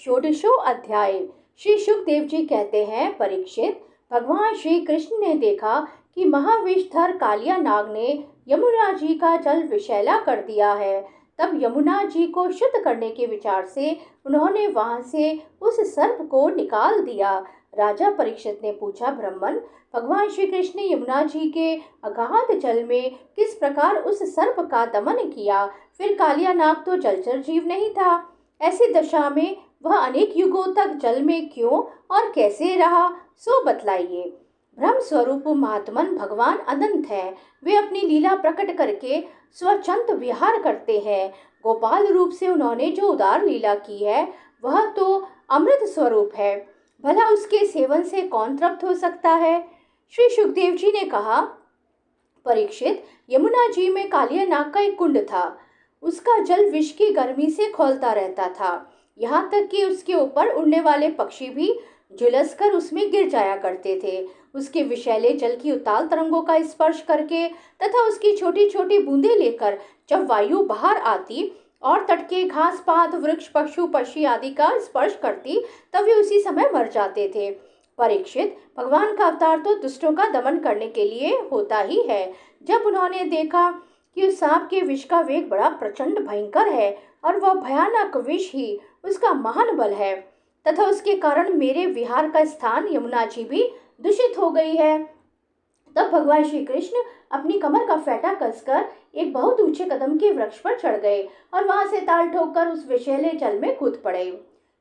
षोडशो अध्याय। श्री सुखदेव जी कहते हैं, परीक्षित, भगवान श्री कृष्ण ने देखा कि महाविषधर कालिया नाग ने यमुना जी का जल विषैला कर दिया है। तब यमुना जी को शुद्ध करने के विचार से उन्होंने वहां से उस सर्प को निकाल दिया। राजा परीक्षित ने पूछा, ब्राह्मण, भगवान श्री कृष्ण ने यमुना जी के अगाध जल में किस प्रकार उस सर्प का दमन किया? फिर कालिया नाग तो जलचर जीव नहीं था। ऐसी दशा में वह अनेक युगों तक जल में क्यों और कैसे रहा, सो बतलाइए। ब्रह्म स्वरूप महात्मन भगवान अनंत है। वे अपनी लीला प्रकट करके स्वच्छंद विहार करते हैं। गोपाल रूप से उन्होंने जो उदार लीला की है वह तो अमृत स्वरूप है। भला उसके सेवन से कौन तृप्त हो सकता है? श्री सुखदेव जी ने कहा, परीक्षित, यमुना जी में कालिया नाग का एक कुंड था। उसका जल विष की गर्मी से खौलता रहता था। यहाँ तक कि उसके ऊपर उड़ने वाले पक्षी भी झुलसकर उसमें गिर जाया करते थे। उसके विषैले जल की उताल तरंगों का स्पर्श करके तथा उसकी छोटी छोटी बूंदें लेकर जब वायु बाहर आती और तट के घास पात वृक्ष पशु पक्षी आदि का स्पर्श करती, तब वे उसी समय मर जाते थे। परीक्षित, भगवान का अवतार तो दुष्टों का दमन करने के लिए होता ही है। जब उन्होंने देखा कि उस सांप के विष का वेग बड़ा प्रचंड भयंकर है और वह भयानक विष ही उसका महान बल है तथा उसके कारण मेरे विहार का स्थान यमुना जी भी दूषित हो गई है, तब भगवान श्री कृष्ण अपनी कमर का फेंटा कसकर एक बहुत ऊंचे कदम के वृक्ष पर चढ़ गए और वहां से ताल ठोककर उस विषैले जल में कूद पड़े।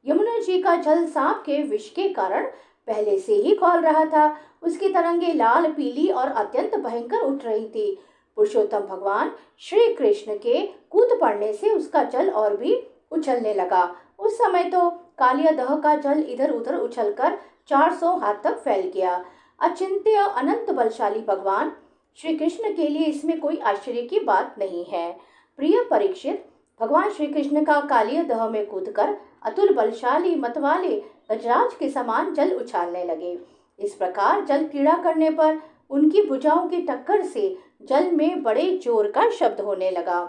यमुना जी का जल सांप के विष के कारण पहले से ही खौल रहा था। उसकी तरंगे लाल पीली और अत्यंत भयंकर उठ रही थी। पुरुषोत्तम भगवान श्री कृष्ण के कूद पड़ने से उसका जल और भी उछलने लगा। उस समय तो कालिया दह का जल इधर उधर उछलकर 400 हाथ तक फैल गया। अचिंत्य अनंत बलशाली भगवान श्री कृष्ण के लिए इसमें कोई आश्चर्य की बात नहीं है। प्रिय परीक्षित, भगवान श्री कृष्ण का कालिया दह में कूदकर अतुल बलशाली मतवाले गजराज के समान जल उछालने लगे। इस प्रकार जल क्रीड़ा करने पर उनकी भुजाओं की टक्कर से जल में बड़े जोर का शब्द होने लगा।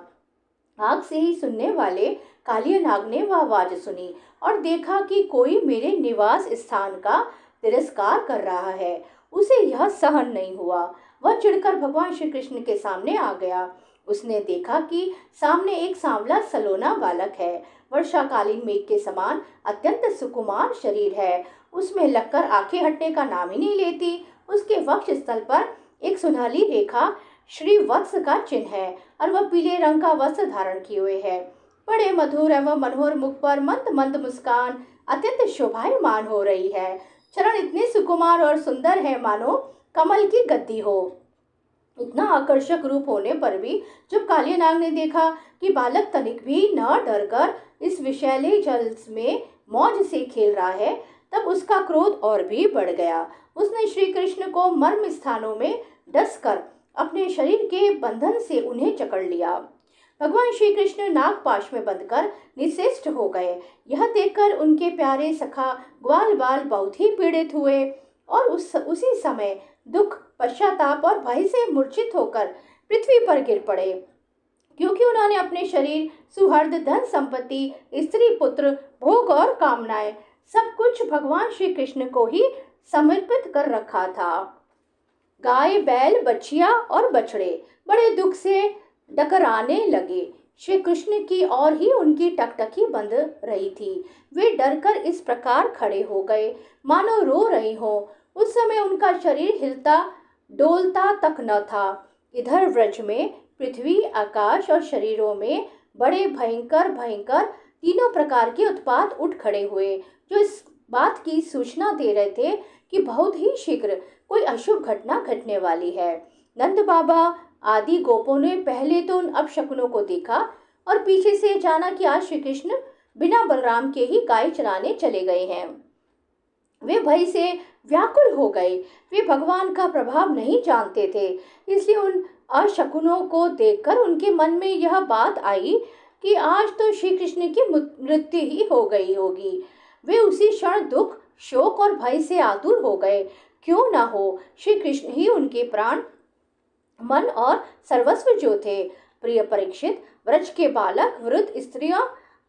आग से ही सुनने वाले कालिया नाग ने वह आवाज सुनी और देखा कि कोई मेरे निवास स्थान का तिरस्कार कर रहा है। उसे यह सहन नहीं हुआ। वह चिढ़कर भगवान श्री कृष्ण के सामने आ गया। उसने देखा कि सामने एक सांवला सलोना बालक है। वर्षाकालीन मेघ के समान अत्यंत सुकुमार शरीर है। उसमें लगकर आंखें हटने का नाम ही नहीं लेती। उसके वक्ष स्थल पर एक सुनहली रेखा श्री वत्स का चिन्ह है और वह पीले रंग का वस्त्र धारण किए हुए है। बड़े मधुर एवं मनोहर मुख पर मंद मंद मुस्कान अत्यंत शोभायमान हो रही है। चरण इतने सुकुमार और सुंदर है मानो कमल की गद्दी हो। इतना आकर्षक रूप होने पर भी जब कालिया नाग ने देखा कि बालक तनिक भी न डरकर इस विषैले जल में मौज से खेल रहा है, तब उसका क्रोध और भी बढ़ गया। उसने श्री कृष्ण को मर्म स्थानों में डसकर अपने शरीर के बंधन से उन्हें जकड़ लिया। भगवान श्री कृष्ण नागपाश में बंधकर निश्चेष्ट हो गए। यह देखकर उनके प्यारे सखा ग्वाल बाल बहुत ही पीड़ित हुए और उसी समय दुख, पश्चाताप और भय से मूर्छित होकर पृथ्वी पर गिर पड़े, क्योंकि उन्होंने अपने शरीर, सुहृद, धन संपत्ति, स्त्री पुत्र, भोग और कामनाएं सब कुछ भगवान श्री कृष्ण को ही समर्पित कर रखा था। गाय, बैल, बछिया और बछड़े बड़े दुख से डकराने लगे। श्री कृष्ण की और ही उनकी टकटकी बंद रही थी। वे डरकर इस प्रकार खड़े हो गए मानो रो रहे हो। उस समय उनका शरीर हिलता डोलता तक न था। इधर व्रज में पृथ्वी, आकाश और शरीरों में बड़े भयंकर भयंकर तीनों प्रकार के उत्पात उठ खड़े हुए, जो इस बात की सूचना दे रहे थे कि बहुत ही शीघ्र कोई अशुभ घटना घटने वाली है। नंद बाबा आदि गोपों ने पहले तो उन अपशकुनों को देखा और पीछे से जाना कि आज श्री कृष्ण बिना बलराम के ही गाय चराने चले गए हैं। वे भय से व्याकुल हो गए। वे भगवान का प्रभाव नहीं जानते थे, इसलिए उन अशकुनों को देखकर उनके मन में यह बात आई कि आज तो श्री कृष्ण की मृत्यु ही हो गई होगी। वे उसी क्षण दुख, शोक और भय से आतुर हो गए। क्यों ना हो, श्री कृष्ण ही उनके प्राण, मन और सर्वस्व जो थे। प्रिय परीक्षित, व्रज के बालक, वृद्ध, स्त्रियां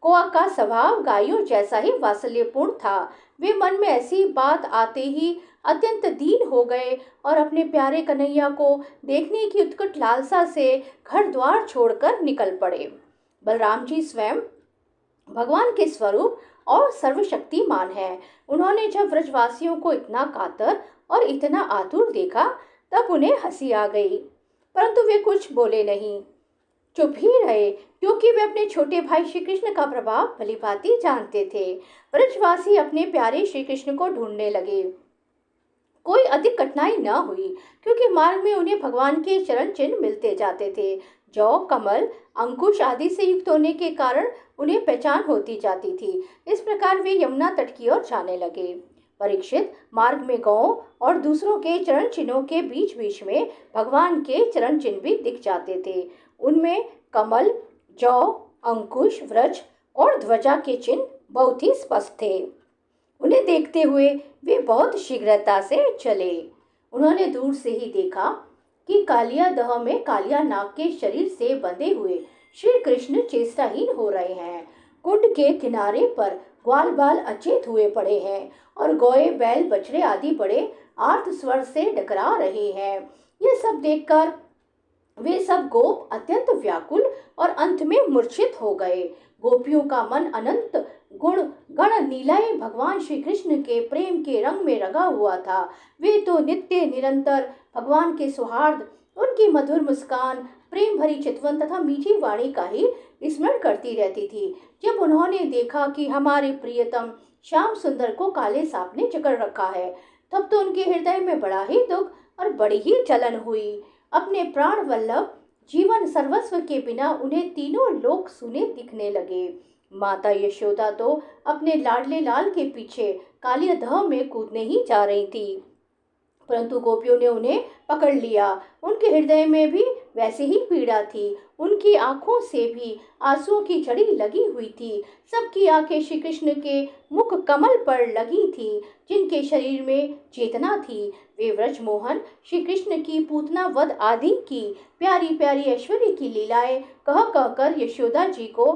कोआ का स्वभाव गायों जैसा ही वात्सल्यपूर्ण था। वे मन में ऐसी बात आते ही अत्यंत दीन हो गए और अपने प्यारे कन्हैया को देखने की उत्कट लालसा से घर द्वार छोड़कर निकल पड़े। बलराम जी स्वयं भगवान के स्वरूप और सर्वशक्तिमान है। उन्होंने जब व्रजवासियों को इतना कातर और इतना आतुर देखा तब उन्हें हंसी आ गई, परंतु वे कुछ बोले नहीं, चुप ही रहे, क्योंकि वे अपने छोटे भाई श्री कृष्ण का प्रभाव भलीभांति जानते थे। ब्रजवासी अपने प्यारे श्री कृष्ण को ढूंढने लगे। कोई अधिक कठिनाई न हुई, क्योंकि मार्ग में उन्हें भगवान के चरण चिन्ह मिलते जाते थे। जौ, कमल, अंकुश आदि से युक्त होने के कारण उन्हें पहचान होती जाती थी। इस प्रकार वे यमुना तट की ओर जाने लगे। परीक्षित, मार्ग में गौ और दूसरों के चरण चिन्हों के बीच बीच में भगवान के चरण चिन्ह भी दिख जाते थे। उनमें कमल, जौ, अंकुश, व्रज और ध्वजा के चिन्ह बहुत ही स्पष्ट थे। उन्हें देखते हुए वे बहुत शीघ्रता से चले। उन्होंने दूर से ही देखा कि कालिया दह में कालिया नाग के शरीर से बंधे हुए श्री कृष्ण चेष्टाहीन हो रहे हैं। कुंड के किनारे पर ग्वाल बाल अचेत हुए पड़े हैं और गौए, बैल, बछड़े आदि बड़े आर्त स्वर से डकरा रहे हैं। ये सब देखकर वे सब गोप अत्यंत व्याकुल और अंत में मूर्छित हो गए। गोपियों का मन अनंत गुण गण नीलाए भगवान श्री कृष्ण के प्रेम के रंग में रंगा हुआ था। वे तो नित्य निरंतर भगवान के सौहार्द, उनकी मधुर मुस्कान, प्रेम भरी चितवन तथा मीठी वाणी का ही स्मरण करती रहती थी। जब उन्होंने देखा कि हमारे प्रियतम श्याम सुंदर को काले सांप ने जकड़ रखा है, तब तो उनके हृदय में बड़ा ही दुख और बड़ी ही जलन हुई। अपने प्राण वल्लभ जीवन सर्वस्व के बिना उन्हें तीनों लोक सूने दिखने लगे। माता यशोदा तो अपने लाडले लाल के पीछे कालिया दह में कूदने ही जा रही थी, परंतु गोपियों ने उन्हें पकड़ लिया। उनके हृदय में भी वैसे ही पीड़ा थी, उनकी आंखों से भी आंसुओं की झड़ी लगी हुई थी। सबकी आंखें श्री कृष्ण के मुख कमल पर लगी थी, जिनके शरीर में चेतना थी। वे व्रजमोहन श्री कृष्ण की पूतना वध आदि की प्यारी प्यारी ऐश्वर्य की लीलाएं कह कहकर यशोदा जी को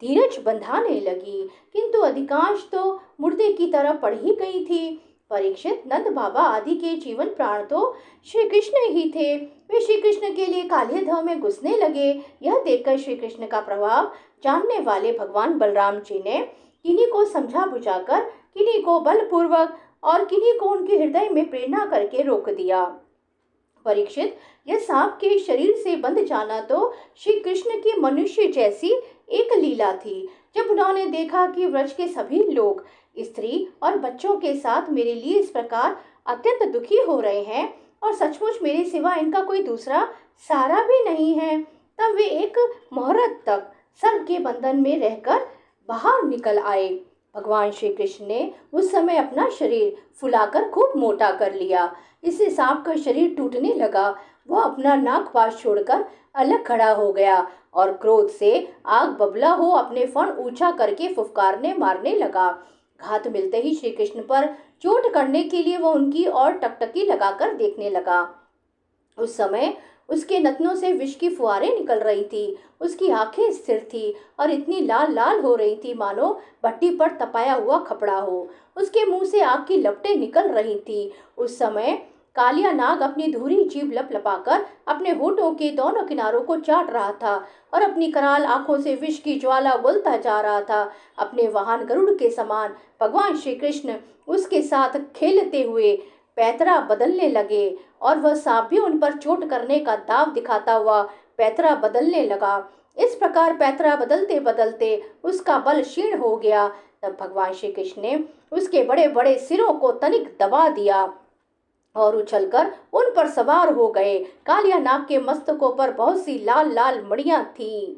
धीरज बंधाने लगी, किंतु अधिकांश तो मुर्दे की तरह पड़ ही गई थी। परीक्षित, नंद बाबा आदि के जीवन प्राण तो श्री कृष्ण ही थे। वे श्री कृष्ण के लिए कालिया दह में घुसने लगे। यह देखकर श्री कृष्ण का प्रभाव जानने वाले भगवान बलराम जी ने किन्हीं को समझा बुझाकर, किन्हीं को बलपूर्वक और किन्हीं को उनके हृदय में प्रेरणा करके रोक दिया। परीक्षित, यह सांप के शरीर से बंध जाना तो श्री कृष्ण की मनुष्य जैसी एक लीला थी। जब उन्होंने देखा कि व्रज के सभी लोग स्त्री और बच्चों के साथ मेरे लिए इस प्रकार अत्यंत दुखी हो रहे हैं और सचमुच मेरे सिवा इनका कोई दूसरा सहारा भी नहीं है, तब वे एक मुहूर्त तक सर्प के बंधन में रहकर बाहर निकल आए। भगवान श्री कृष्ण ने उस समय अपना शरीर फुलाकर खूब मोटा कर लिया। इससे सांप का शरीर टूटने लगा। वह अपना नाक पास छोड़कर अलग खड़ा हो गया और क्रोध से आग बबला हो अपने फण ऊंचा करके फुफकारने मारने लगा। घात मिलते ही श्री कृष्ण पर चोट करने के लिए वह उनकी ओर टकटकी लगाकर देखने लगा। उस समय उसके नथनों से विष की फुहारें निकल रही थी। उसकी आंखें स्थिर थी और इतनी लाल लाल हो रही थी मानो भट्टी पर तपाया हुआ खपड़ा हो। उसके मुंह से आग की लपटें निकल रही थी। उस समय कालिया नाग अपनी धुरी जीभ लपलपाकर अपने होठों के दोनों किनारों को चाट रहा था और अपनी कराल आंखों से विष की ज्वाला उगलता जा रहा था। अपने वाहन गरुड़ के समान भगवान श्री कृष्ण उसके साथ खेलते हुए पैतरा बदलने लगे और वह सांप भी उन पर चोट करने का दाव दिखाता हुआ पैतरा बदलने लगा। इस प्रकार पैतरा बदलते बदलते उसका बल क्षीण हो गया। तब भगवान श्री कृष्ण ने उसके बड़े बड़े सिरों को तनिक दबा दिया और उछलकर उन पर सवार हो गए। कालिया नाग के मस्तकों पर बहुत सी लाल लाल मणियां थीं।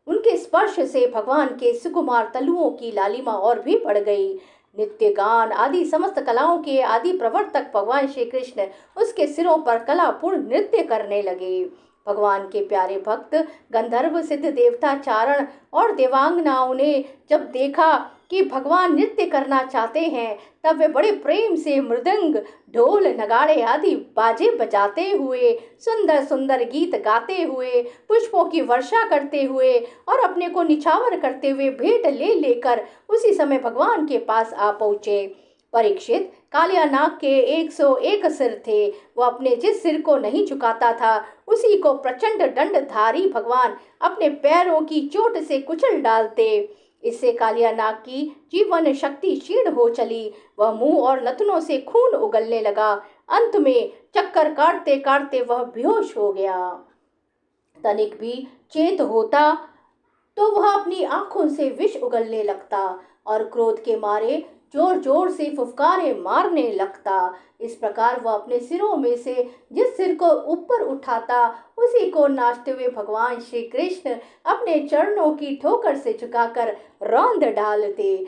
उनके स्पर्श से भगवान के सुकुमार तलुओं की लालिमा और भी बढ़ गई। नित्य गान आदि समस्त कलाओं के आदि प्रवर्तक भगवान श्री कृष्ण उसके सिरों पर कलापूर्ण नृत्य करने लगे। भगवान के प्यारे भक्त गंधर्व, सिद्ध देवता, चारण और देवांगनाओं ने जब देखा कि भगवान नृत्य करना चाहते हैं, तब वे बड़े प्रेम से मृदंग, ढोल, नगाड़े आदि बाजे बजाते हुए, सुंदर सुंदर गीत गाते हुए, पुष्पों की वर्षा करते हुए और अपने को निछावर करते हुए भेंट ले लेकर उसी समय भगवान के पास आ पहुँचे। परीक्षित, कालिया नाग के 101 सिर थे। वो अपने जिस सिर को नहीं झुकाता था, उसी को प्रचंड दंडधारी भगवान अपने पैरों की चोट से कुचल डालते। इससे कालिया नाग की जीवन शक्ति क्षीण हो चली। वह मुंह और नथनों से खून उगलने लगा। अंत में चक्कर काटते काटते वह बेहोश हो गया। तनिक भी चेत होता तो वह अपनी आंखों से विष उगलने लगता और क्रोध के मारे जोर जोर से फुफकारे मारने लगता। इस प्रकार वह अपने सिरों में से जिस सिर को ऊपर उठाता, उसी को नाचते हुए भगवान श्री कृष्ण अपने चरणों की ठोकर से झुकाकर रौंद डालते।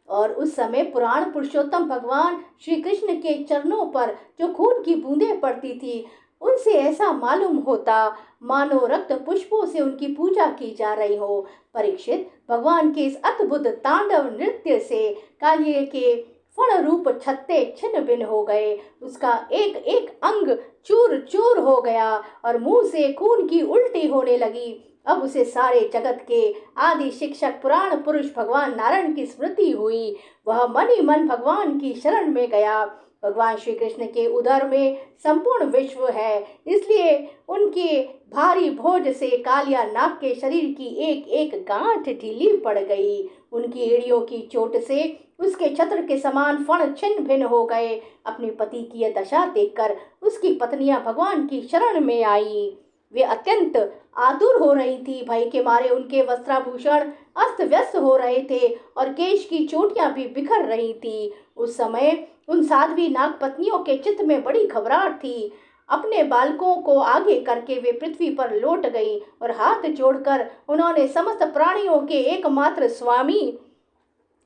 और उस समय पुराण पुरुषोत्तम भगवान श्री कृष्ण के चरणों पर जो खून की बूंदें पड़ती थी, उनसे ऐसा मालूम होता मानो रक्त पुष्पों से उनकी पूजा की जा रही हो। परीक्षित, भगवान के इस अद्भुत तांडव नृत्य से कालिए के फण रूप छत्ते छिन्न भिन्न हो गए। उसका एक एक अंग चूर चूर हो गया और मुंह से खून की उल्टी होने लगी। अब उसे सारे जगत के आदि शिक्षक पुराण पुरुष भगवान नारायण की स्मृति हुई। वह मन ही मन भगवान की शरण में गया। भगवान श्री कृष्ण के उदर में संपूर्ण विश्व है, इसलिए उनके भारी भोज से कालिया नाग के शरीर की एक एक गांठ ढीली पड़ गई। उनकी एड़ियों की चोट से उसके छत्र के समान फण छिन्न भिन्न हो गए। अपने पति की यह दशा देखकर उसकी पत्नियां भगवान की शरण में आई। वे अत्यंत आतुर हो रही थी। भय के मारे उनके वस्त्राभूषण अस्त व्यस्त हो रहे थे और केश की चोटियां भी बिखर रही थी। उस समय उन साध्वी नाग पत्नियों के चित्त में बड़ी घबराहट थी। अपने बालकों को आगे करके वे पृथ्वी पर लौट गई और हाथ जोड़कर उन्होंने समस्त प्राणियों के एकमात्र स्वामी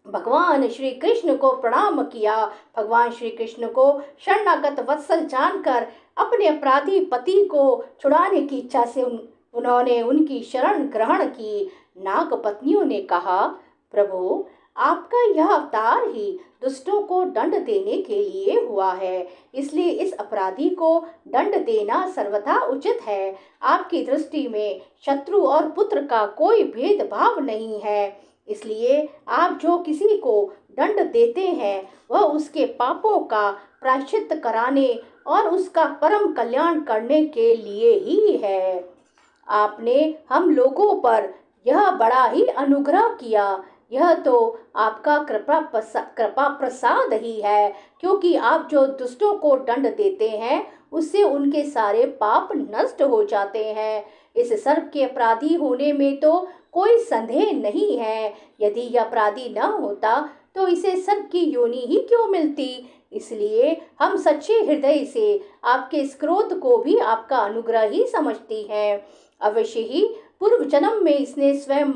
भगवान श्री कृष्ण को प्रणाम किया। भगवान श्री कृष्ण को शरणागत वत्सल जानकर अपने अपराधी पति को छुड़ाने की इच्छा से उन्होंने उनकी शरण ग्रहण की। नाग पत्नियों ने कहा, प्रभु, आपका यह अवतार ही दुष्टों को दंड देने के लिए हुआ है, इसलिए इस अपराधी को दंड देना सर्वथा उचित है। आपकी दृष्टि में शत्रु और पुत्र का कोई भेदभाव नहीं है, इसलिए आप जो किसी को दंड देते हैं वह उसके पापों का प्रायश्चित कराने और उसका परम कल्याण करने के लिए ही है। आपने हम लोगों पर यह बड़ा ही अनुग्रह किया। यह तो आपका कृपा प्रसाद ही है, क्योंकि आप जो दुष्टों को दंड देते हैं उससे उनके सारे पाप नष्ट हो जाते हैं। इस सर्प के अपराधी होने में तो कोई संदेह नहीं है। यदि यह अपराधी न होता तो इसे सर्प की योनि ही क्यों मिलती। इसलिए हम सच्चे हृदय से आपके इस क्रोध को भी आपका अनुग्रह ही समझती हैं। अवश्य ही पूर्व जन्म में इसने स्वयं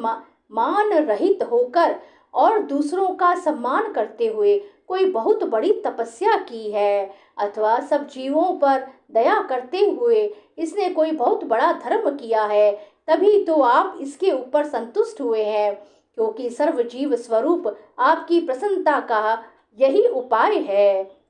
मान रहित होकर और दूसरों का सम्मान करते हुए कोई बहुत बड़ी तपस्या की है, अथवा सब जीवों पर दया करते हुए इसने कोई बहुत बड़ा धर्म किया है। तभी तो आप इसके ऊपर संतुष्ट हुए हैं, क्योंकि सर्वजीव स्वरूप आपकी प्रसन्नता का यही उपाय है।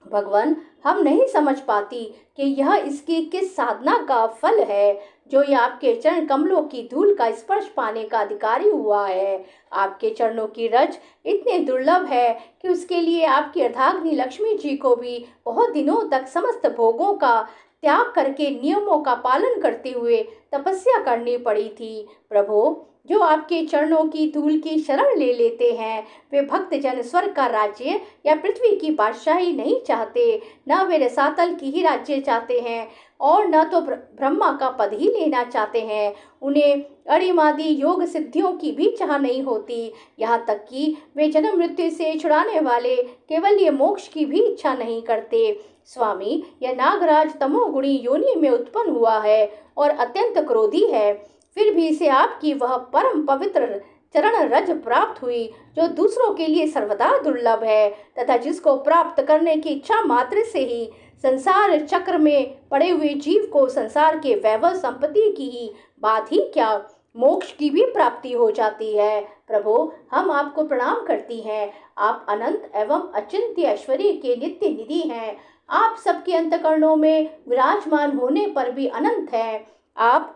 भगवान, हम नहीं समझ पाती कि यह इसकी किस साधना का फल है जो ये आपके चरण कमलों की धूल का स्पर्श पाने का अधिकारी हुआ है। आपके चरणों की रज इतने दुर्लभ है कि उसके लिए आपकी अर्धांगिनी लक्ष्मी जी को भी बहुत दिनों तक समस्त भोगों का त्याग करके नियमों का पालन करते हुए तपस्या करनी पड़ी थी। प्रभु, जो आपके चरणों की धूल की शरण ले लेते हैं वे भक्तजन स्वर्ग का राज्य या पृथ्वी की बादशाही नहीं चाहते, न वे रसातल की ही राज्य चाहते हैं और न तो ब्रह्मा का पद ही लेना चाहते हैं। उन्हें अणिमादि योग सिद्धियों की भी चाह नहीं होती, यहाँ तक कि वे जन्म मृत्यु से छुड़ाने वाले केवल ये मोक्ष की भी इच्छा नहीं करते। स्वामी, यह नागराज तमोगुणी योनि में उत्पन्न हुआ है और अत्यंत क्रोधी है, फिर भी इसे आपकी वह परम पवित्र चरण रज प्राप्त हुई जो दूसरों के लिए सर्वदा दुर्लभ है, तथा जिसको प्राप्त करने की इच्छा मात्र से ही संसार चक्र में पड़े हुए जीव को संसार के वैभव संपत्ति की ही बात ही क्या, मोक्ष की भी प्राप्ति हो जाती है। प्रभु, हम आपको प्रणाम करती हैं। आप अनंत एवं अचिंत्य ऐश्वर्य के नित्य निधि हैं। आप सबके अंतःकरणों में विराजमान होने पर भी अनंत हैं। आप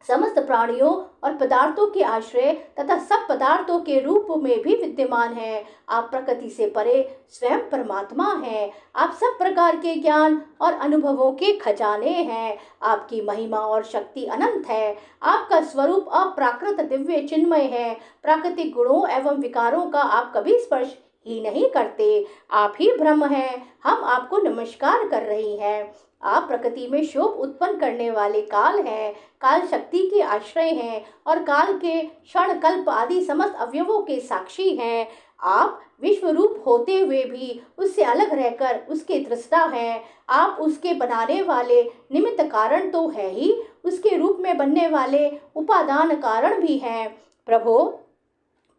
समस्त प्राणियों और पदार्थों के आश्रय तथा सब पदार्थों के रूप में भी विद्यमान हैं। आप प्रकृति से परे स्वयं परमात्मा हैं। आप सब प्रकार के ज्ञान और अनुभवों के खजाने हैं। आपकी महिमा और शक्ति अनंत है। आपका स्वरूप अप्राकृत दिव्य चिन्मय है। प्राकृतिक गुणों एवं विकारों का आप कभी स्पर्श ही नहीं करते। आप ही ब्रह्म हैं। हम आपको नमस्कार कर रही हैं। आप प्रकृति में शोभ उत्पन्न करने वाले काल हैं, काल शक्ति के आश्रय हैं और काल के क्षण कल्प आदि समस्त अवयवों के साक्षी हैं। आप विश्व रूप होते हुए भी उससे अलग रहकर उसके दृष्टा हैं। आप उसके बनाने वाले निमित्त कारण तो है ही, उसके रूप में बनने वाले उपादान कारण भी हैं। प्रभु,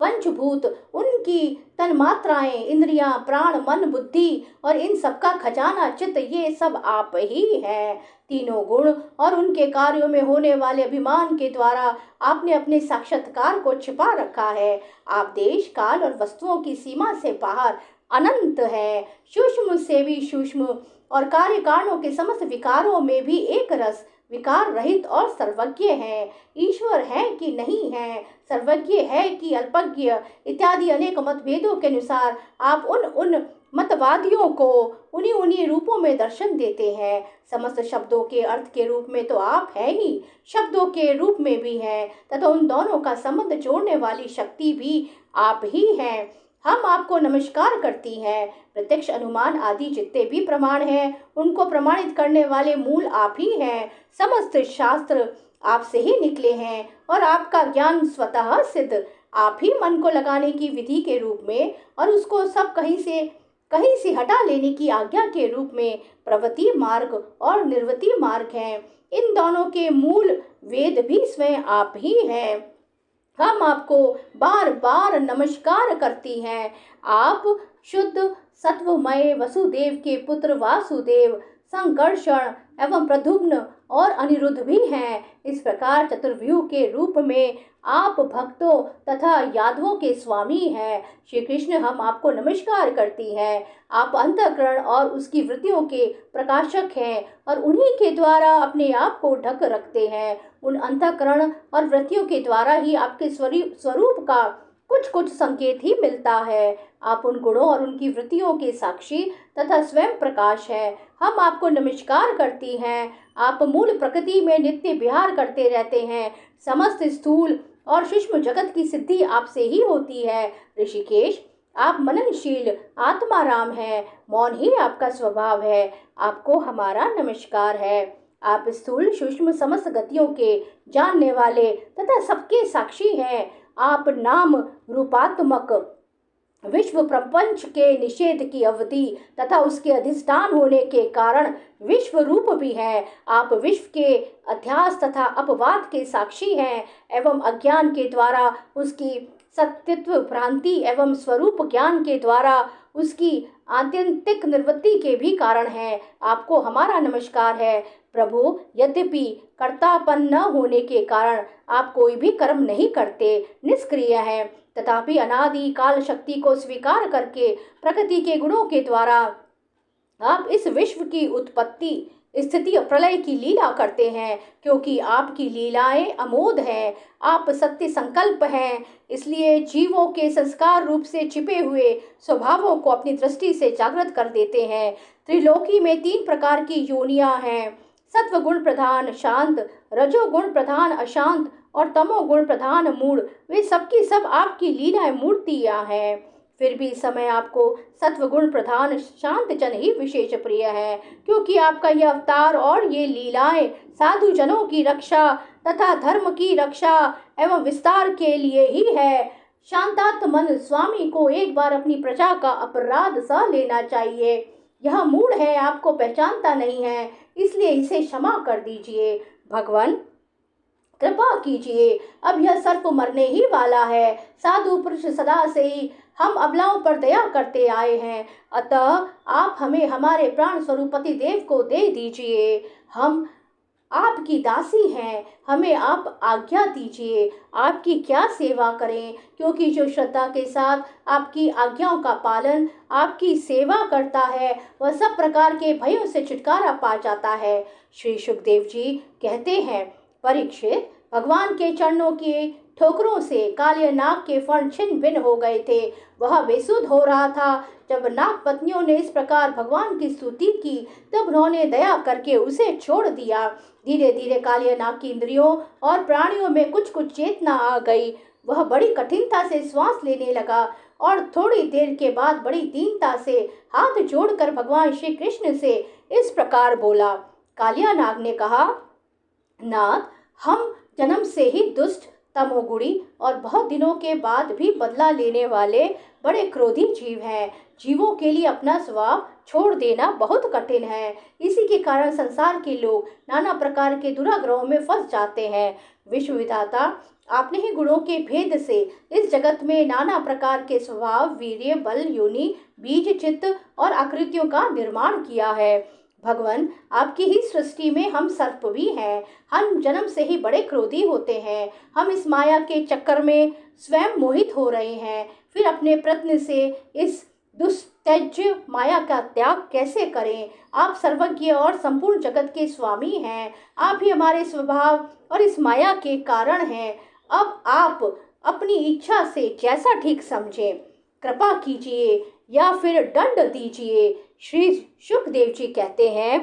पंचभूत, उनकी तन्मात्राएं, इंद्रियां, प्राण, मन, बुद्धि और इन सबका खजाना चित्त, ये सब आप ही हैं। तीनों गुण और उनके कार्यों में होने वाले अभिमान के द्वारा आपने अपने साक्षात्कार को छिपा रखा है। आप देश, काल और वस्तुओं की सीमा से बाहर अनंत है, सूक्ष्म से भी सूक्ष्म और कार्य कारणों के समस्त विकारों में भी एक रस, विकार रहित और सर्वज्ञ है। ईश्वर है कि नहीं है, सर्वज्ञ है कि अल्पज्ञ, इत्यादि अनेक मतभेदों के अनुसार आप उन मतवादियों को उन्हीं रूपों में दर्शन देते हैं। समस्त शब्दों के अर्थ के रूप में तो आप है ही, शब्दों के रूप में भी हैं तथा उन दोनों का संबंध जोड़ने वाली शक्ति भी आप ही हैं। हम आपको नमस्कार करती हैं। प्रत्यक्ष, अनुमान आदि जितने भी प्रमाण हैं, उनको प्रमाणित करने वाले मूल आप ही हैं। समस्त शास्त्र आपसे ही निकले हैं और आपका ज्ञान स्वतः सिद्ध। आप ही मन को लगाने की विधि के रूप में और उसको सब कहीं से हटा लेने की आज्ञा के रूप में प्रवृत्ति मार्ग और निर्वृत्ति मार्ग हैं। इन दोनों के मूल वेद भी स्वयं आप ही हैं। हम आपको बार बार नमस्कार करती हैं। आप शुद्ध सत्वमय वसुदेव के पुत्र वासुदेव, संकर्षण एवं प्रद्युम्न और अनिरुद्ध भी हैं। इस प्रकार चतुर्व्यूह के रूप में आप भक्तों तथा यादवों के स्वामी हैं। श्री कृष्ण, हम आपको नमस्कार करती हैं। आप अंतःकरण और उसकी वृत्तियों के प्रकाशक हैं और उन्हीं के द्वारा अपने आप को ढक रखते हैं। उन अंतःकरण और वृत्तियों के द्वारा ही आपके स्वरूप का कुछ संकेत ही मिलता है। आप उन गुणों और उनकी वृत्तियों के साक्षी तथा स्वयं प्रकाश है। हम आपको नमस्कार करती हैं। आप मूल प्रकृति में नित्य विहार करते रहते हैं। समस्त स्थूल और सूक्ष्म जगत की सिद्धि आपसे ही होती है। ऋषिकेश, आप मननशील आत्माराम हैं। मौन ही आपका स्वभाव है। आपको हमारा नमस्कार है। आप स्थूल सूक्ष्म समस्त गतियों के जानने वाले तथा सबके साक्षी हैं। आप नाम रूपात्मक विश्व प्रपंच के निषेध की अवधि तथा उसके अधिष्ठान होने के कारण विश्व रूप भी है। आप विश्व के अध्यास तथा अपवाद के साक्षी हैं एवं अज्ञान के द्वारा उसकी सत्यत्व भ्रांति एवं स्वरूप ज्ञान के द्वारा उसकी आत्यंतिक निवृत्ति के भी कारण हैं। आपको हमारा नमस्कार है। प्रभु, यद्यपि कर्तापन न होने के कारण आप कोई भी कर्म नहीं करते, निष्क्रिय हैं, तथापि अनादि काल शक्ति को स्वीकार करके प्रकृति के गुणों के द्वारा आप इस विश्व की उत्पत्ति, स्थिति और प्रलय की लीला करते हैं। क्योंकि आपकी लीलाएं अमोघ हैं, आप सत्य संकल्प हैं, इसलिए जीवों के संस्कार रूप से छिपे हुए स्वभावों को अपनी दृष्टि से जागृत कर देते हैं। त्रिलोकी में 3 प्रकार की योनियां हैं, सत्व गुण प्रधान शांत, रजोगुण प्रधान अशांत और तमोगुण प्रधान मूढ़। वे सबकी सब आपकी लीलाएं मूर्तियां हैं। फिर भी इस समय आपको सत्वगुण प्रधान शांत जन ही विशेष प्रिय है, क्योंकि आपका यह अवतार और ये लीलाएं साधु जनों की रक्षा तथा धर्म की रक्षा एवं विस्तार के लिए ही है। शांतात्मन स्वामी को एक बार अपनी प्रजा का अपराध सह लेना चाहिए। यह मूढ़ है, आपको पहचानता नहीं है, इसलिए इसे क्षमा कर दीजिए। भगवान, कृपा कीजिए, अब यह सर्प मरने ही वाला है। साधु पुरुष सदा से ही हम अबलाओं पर दया करते आए हैं, अतः आप हमें हमारे प्राण स्वरूप पति देव को दे दीजिए। हम आपकी दासी हैं, हमें आप आज्ञा दीजिए, आपकी क्या सेवा करें, क्योंकि जो श्रद्धा के साथ आपकी आज्ञाओं का पालन, आपकी सेवा करता है, वह सब प्रकार के भयों से छुटकारा पा जाता है। श्री सुखदेव जी कहते हैं, परीक्षित, भगवान के चरणों के ठोकरों से काले नाग के फण छिन्न भिन्न हो गए थे। वह बेसुध हो रहा था। जब नाग पत्नियों ने इस प्रकार भगवान की स्तुति की, तब उन्होंने दया करके उसे छोड़ दिया। धीरे धीरे कालिया नाग की इंद्रियों और प्राणियों में कुछ कुछ चेतना आ गई। वह बड़ी कठिनता से श्वास लेने लगा और थोड़ी देर के बाद बड़ी दीनता से हाथ जोड़कर भगवान श्री कृष्ण से इस प्रकार बोला। कालिया नाग ने कहा, नाथ, हम जन्म से ही दुष्ट, तमोगुणी और बहुत दिनों के बाद भी बदला लेने वाले बड़े क्रोधी जीव हैं। जीवों के लिए अपना स्वभाव छोड़ देना बहुत कठिन है। इसी के कारण संसार के लोग नाना प्रकार के दुराग्रहों में फंस जाते हैं। विश्व विधाता, आपने ही गुणों के भेद से इस जगत में नाना प्रकार के स्वभाव, वीर्य, बल, योनि, बीज, चित्त और आकृतियों का निर्माण किया है। भगवान, आपकी ही सृष्टि में हम सर्प भी हैं। हम जन्म से ही बड़े क्रोधी होते हैं। हम इस माया के चक्कर में स्वयं मोहित हो रहे हैं। फिर अपने प्रयत्न से इस दुस्तेज्य माया का त्याग कैसे करें? आप सर्वज्ञ और संपूर्ण जगत के स्वामी हैं। आप ही हमारे स्वभाव और इस माया के कारण हैं। अब आप अपनी इच्छा से जैसा ठीक समझें, कृपा कीजिए या फिर दंड दीजिए। श्री सुखदेव जी कहते हैं,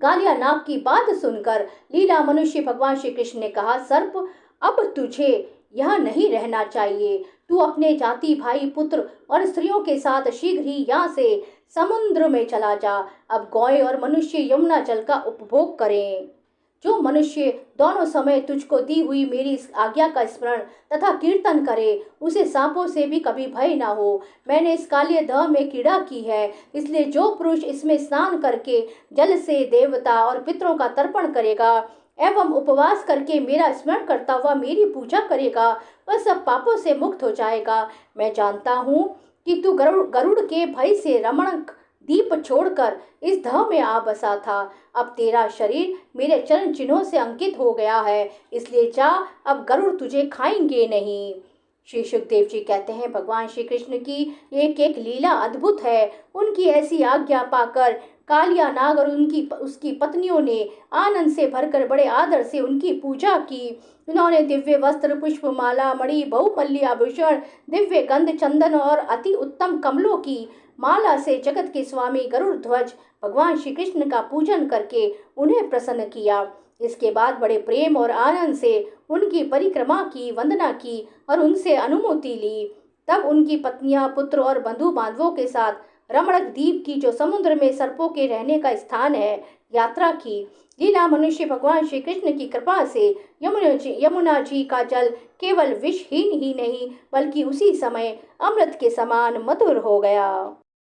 कालिया नाग की बात सुनकर लीला मनुष्य भगवान श्री कृष्ण ने कहा, सर्प, अब तुझे यहाँ नहीं रहना चाहिए। तू अपने जाति, भाई, पुत्र और स्त्रियों के साथ शीघ्र ही यहाँ से समुद्र में चला जा। अब गौएं और मनुष्य यमुना जल का उपभोग करें। जो मनुष्य दोनों समय तुझको दी हुई मेरी इस आज्ञा का स्मरण तथा कीर्तन करे, उसे सांपों से भी कभी भय ना हो। मैंने इस काले दह में क्रीड़ा की है, इसलिए जो पुरुष इसमें स्नान करके जल से देवता और पितरों का तर्पण करेगा एवं उपवास करके मेरा स्मरण करता हुआ मेरी पूजा करेगा, वह सब पापों से मुक्त हो जाएगा। मैं जानता हूँ कि तू गरुड़ के भय से रमण दीप छोड़कर इस धह में आ बसा था। अब तेरा शरीर मेरे चरण चिन्हों से अंकित हो गया है, इसलिए जा, अब गरुड़ तुझे खाएंगे नहीं। श्री सुखदेव जी कहते हैं, भगवान श्री कृष्ण की एक एक लीला अद्भुत है। उनकी ऐसी आज्ञा पाकर कालिया नाग और उसकी पत्नियों ने आनंद से भरकर बड़े आदर से उनकी पूजा की। उन्होंने दिव्य वस्त्र, पुष्पमाला, मणि, बहुमल्ली आभूषण, दिव्य गंध, चंदन और अति उत्तम कमलों की माला से जगत के स्वामी गरुड़ ध्वज भगवान श्री कृष्ण का पूजन करके उन्हें प्रसन्न किया। इसके बाद बड़े प्रेम और आनंद से उनकी परिक्रमा की, वंदना की और उनसे अनुमति ली। तब उनकी पत्नियां, पुत्र और बंधु बांधवों के साथ रमणक द्वीप की, जो समुद्र में सर्पों के रहने का स्थान है, यात्रा की। लीला मनुष्य भगवान श्री कृष्ण की कृपा से यमुना जी का जल केवल विषहीन ही नहीं बल्कि उसी समय अमृत के समान मधुर हो गया।